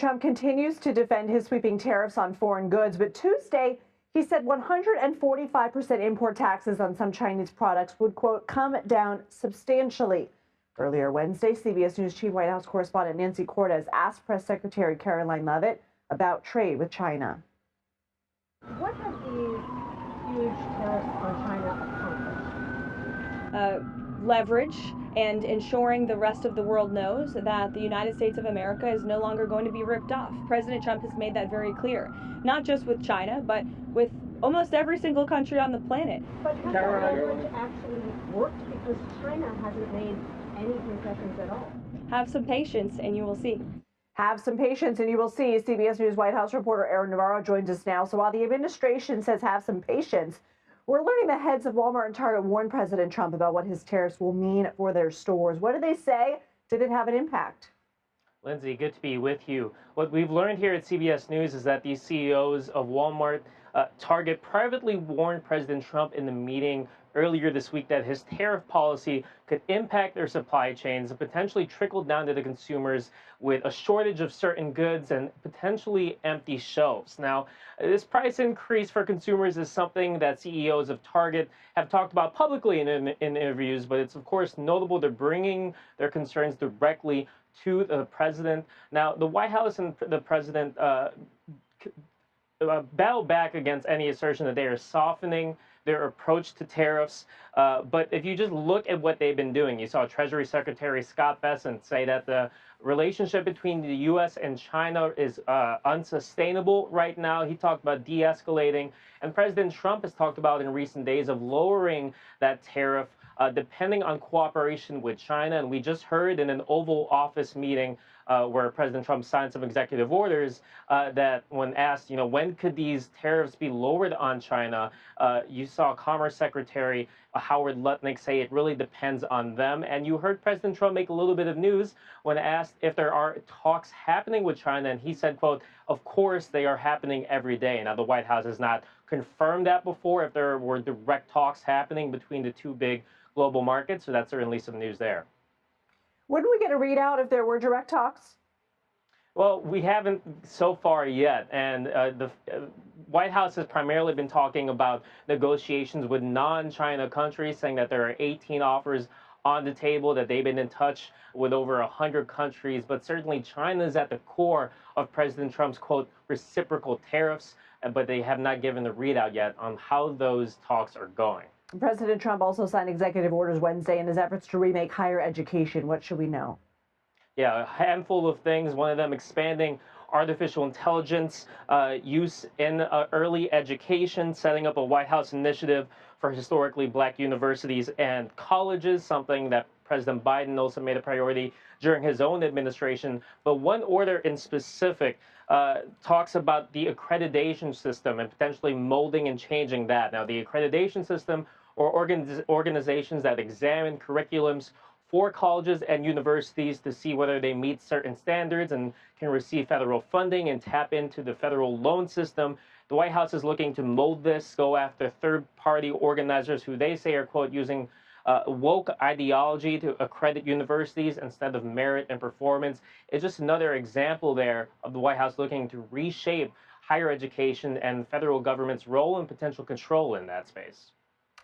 Trump continues to defend his sweeping tariffs on foreign goods, but Tuesday he said 145% import taxes on some Chinese products would, quote, come down substantially. Earlier Wednesday, CBS News Chief White House correspondent Nancy Cortez asked Press Secretary Caroline Leavitt about trade with China. What have these huge tariffs on China accomplished? Leverage and ensuring the rest of the world knows that the United States of America is no longer going to be ripped off. President Trump has made that very clear, not just with China, but with almost every single country on the planet. But has that leverage actually worked? Because China hasn't made any concessions at all. Have some patience and you will see. Have some patience and you will see. CBS News White House reporter Navarro joins us now. So while the administration says have some patience, we're learning the heads of Walmart and Target warned President Trump about what his tariffs will mean for their stores. What did they say? Did it have an impact? Lindsay, good to be with you. What we've learned here at CBS News is that these CEOs of Walmart, Target privately warned President Trump in the meeting earlier this week that his tariff policy could impact their supply chains and potentially trickle down to the consumers with a shortage of certain goods and potentially empty shelves. Now, this price increase for consumers is something that CEOs of Target have talked about publicly in interviews, but it's of course notable they're bringing their concerns directly to the president. Now, the White House and the president battle back against any assertion that they are softening their approach to tariffs. But if you just look at what they've been doing, you saw Treasury Secretary Scott Bessent say that the relationship between the U.S. and China is unsustainable right now. He talked about de-escalating, and President Trump has talked about in recent days of lowering that tariff depending on cooperation with China. And we just heard in an Oval Office meeting where President Trump signed some executive orders that when asked, when could these tariffs be lowered on China, you saw Commerce Secretary Howard Lutnick say it really depends on them. And you heard President Trump make a little bit of news when asked if there are talks happening with China. And he said, quote, of course they are happening every day. Now, the White House has not confirmed that before, if there were direct talks happening between the two big global markets. So that's certainly some news there. Wouldn't we get a readout if there were direct talks? Well, we haven't so far yet. And the White House has primarily been talking about negotiations with non-China countries, saying that there are 18 offers on the table, that they've been in touch with over 100 countries. But certainly China is at the core of President Trump's, quote, reciprocal tariffs. But they have not given a readout yet on how those talks are going. President Trump also signed executive orders Wednesday in his efforts to remake higher education. What should we know? Yeah, a handful of things. One of them expanding artificial intelligence use in early education, setting up a White House initiative for historically black universities and colleges, something that President Biden also made a priority during his own administration. But one order in specific talks about the accreditation system and potentially molding and changing that. Now, the accreditation system, or organizations that examine curriculums for colleges and universities to see whether they meet certain standards and can receive federal funding and tap into the federal loan system. The White House is looking to mold this, go after third-party organizers who they say are, quote, using woke ideology to accredit universities instead of merit and performance. It's just another example there of the White House looking to reshape higher education and federal government's role and potential control in that space.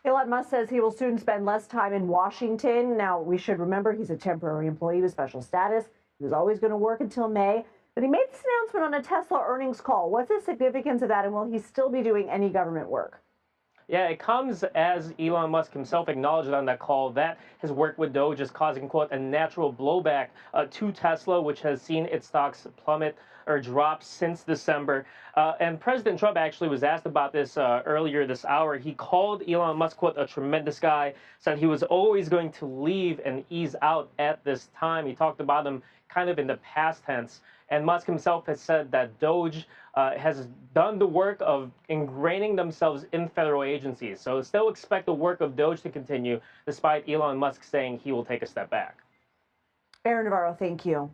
Elon Musk says he will soon spend less time in Washington. Now, we should remember he's a temporary employee with special status. He was always going to work until May, but he made this announcement on a Tesla earnings call. What's the significance of that, and will he still be doing any government work? Yeah, it comes as Elon Musk himself acknowledged on that call that his work with Doge is causing, quote, a natural blowback to Tesla, which has seen its stocks plummet or drop since December. And President Trump actually was asked about this earlier this hour. He called Elon Musk, quote, a tremendous guy, said he was always going to leave and ease out at this time. He talked about him kind of in the past tense. And Musk himself has said that Doge has done the work of ingraining themselves in federal agencies. So still expect the work of Doge to continue, despite Elon Musk saying he will take a step back. Navarro, thank you.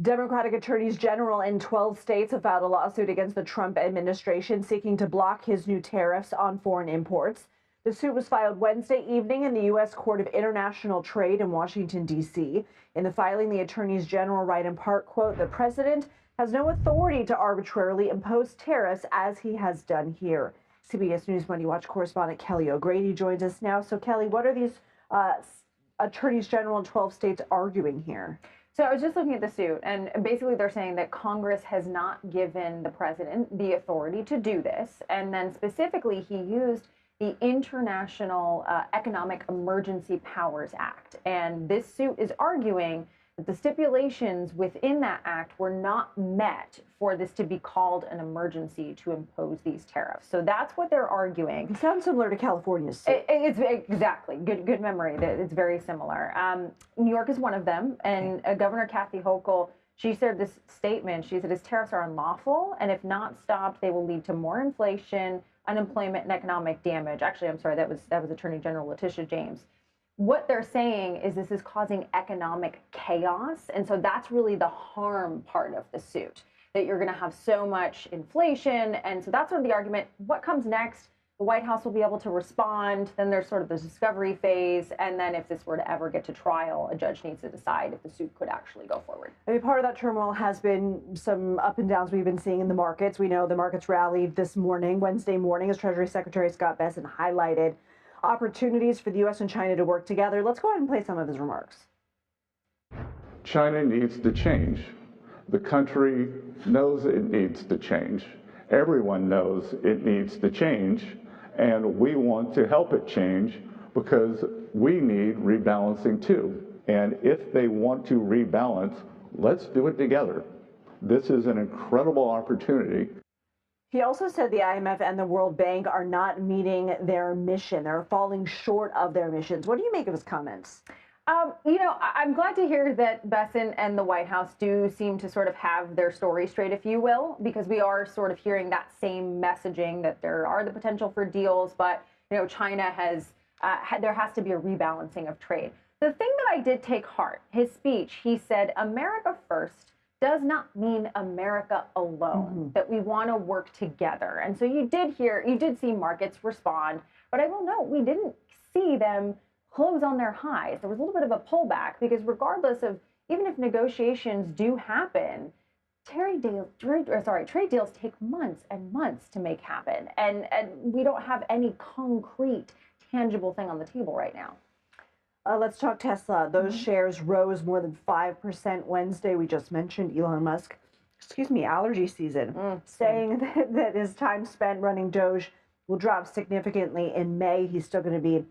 Democratic attorneys general in 12 states have filed a lawsuit against the Trump administration seeking to block his new tariffs on foreign imports. The suit was filed Wednesday evening in the U.S. Court of International Trade in Washington, D.C. In the filing, the attorneys general write in part, quote, "The president has no authority to arbitrarily impose tariffs as he has done here." CBS News Money Watch correspondent Kelly O'Grady joins us now. So, Kelly, what are these attorneys general in 12 states arguing here? So I was just looking at the suit, and basically they're saying that Congress has not given the president the authority to do this. And then specifically, he used the International Economic Emergency Powers Act. And this suit is arguing that the stipulations within that act were not met for this to be called an emergency to impose these tariffs. So that's what they're arguing. It sounds similar to California's suit. It's exactly good memory. It's very similar. New York is one of them, and Governor Kathy Hochul, she said this statement. She said his tariffs are unlawful, and if not stopped, they will lead to more inflation, unemployment, and economic damage. Actually, I'm sorry, that was Attorney General Letitia James. What they're saying is this is causing economic chaos, and so that's really the harm part of the suit, that you're going to have so much inflation, and so that's sort of the argument. What comes next? The White House will be able to respond. Then there's sort of the discovery phase, and then if this were to ever get to trial, a judge needs to decide if the suit could actually go forward. I mean, part of that turmoil has been some up and downs we've been seeing in the markets. We know the markets rallied this morning, Wednesday morning, as Treasury Secretary Scott Bessent highlighted opportunities for the U.S. and China to work together. Let's go ahead and play some of his remarks. China needs to change. The country knows it needs to change. Everyone knows it needs to change, and we want to help it change because we need rebalancing too. And if they want to rebalance, let's do it together. This is an incredible opportunity. He also said the IMF and the World Bank are not meeting their mission. They're falling short of their missions. What do you make of his comments? I'm glad to hear that Bessent and the White House do seem to sort of have their story straight, if you will, because we are sort of hearing that same messaging that there are the potential for deals, but China has there has to be a rebalancing of trade. The thing that I did take heart, his speech, he said, "America first does not mean America alone, that we want to work together." And so you did see markets respond, but I will note we didn't see them close on their highs. There was a little bit of a pullback because regardless of, even if negotiations do happen, trade deals take months and months to make happen. And we don't have any concrete, tangible thing on the table right now. Let's talk Tesla. Those shares rose more than 5% Wednesday. We just mentioned Elon Musk, allergy season, saying that his time spent running Doge will drop significantly in May. He's still going to be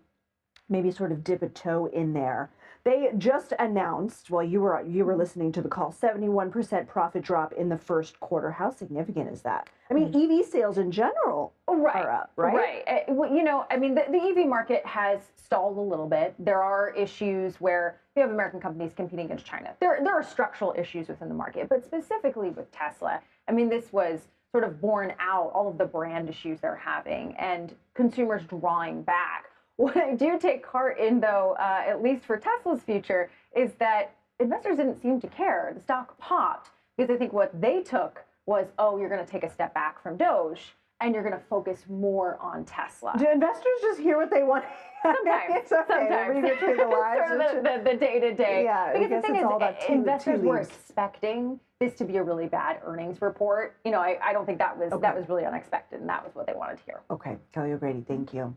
maybe sort of dip a toe in there. They just announced, while you were listening to the call, 71% profit drop in the first quarter. How significant is that? I mean, EV sales in general are up, right? Right. The EV market has stalled a little bit. There are issues where you have American companies competing against China. There are structural issues within the market, but specifically with Tesla, this was sort of borne out, all of the brand issues they're having and consumers drawing back. What I do take heart in, though, at least for Tesla's future, is that investors didn't seem to care. The stock popped because I think what they took was, oh, you're going to take a step back from Doge and you're going to focus more on Tesla. Do investors just hear what they want? Sometimes. It's okay. Sometimes. Through the lives. Sort of the day-to-day. Yeah, because the thing is, investors were leaves. expecting this to be a really bad earnings report. I don't think that was really unexpected, and that was what they wanted to hear. Okay, Kelly O'Grady, thank you.